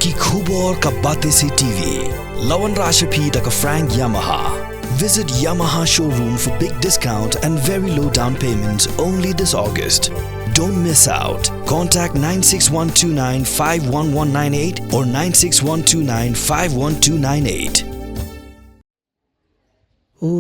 Ki khubor ka bate se TV. Lawan Rashapi taka Frank Yamaha. Visit Yamaha showroom for big discount and very low down payments only this August. Don't miss out. Contact 96129-51198 or 96129-51298.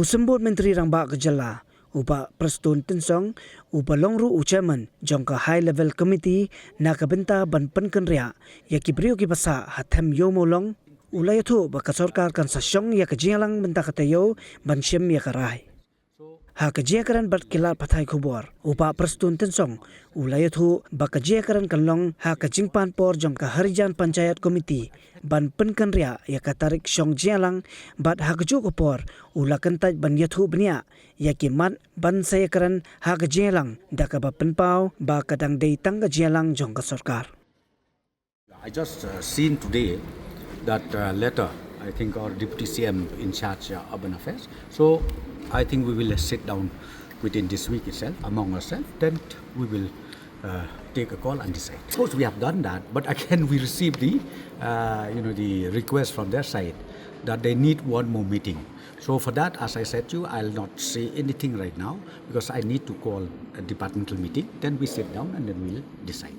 Sembut Menteri Rangba ke Jylla, upa Preston Tensong, upa Longru Uchairman, jangka High Level Committee, nak benta ban penkenria, ya kibriu ki basa hatem yomolong, ulayatu baka Sorkar kan sa Shong ya ke Jingïalang benta ke Taïew ban shem ya ke Rai. Ha ke Jylla bat kilar patai kubor, upa Preston Tensong, ulayatu baka Jylla kan long ha ke Jingpan por jangka Harijan Panchayat Committee, ban penkenria ya ke tarik Shong Jyllalang bat ha ke kupor, ulakan taj ban yathu bnia, ya ki mat ban sayakaran ha ke Jyllalang daka ba penpau ba kadang day tang ke Jyllalang jangka Sorkar. I just seen today that letter, I think our Deputy CM in charge urban affairs. So I think we will sit down within this week itself among ourselves. Then we will take a call and decide. Of course, we have done that, but again we received the the request from their side that they need one more meeting. So for that, as I said to you, I'll not say anything right now because I need to call a departmental meeting. Then we sit down and then we'll decide.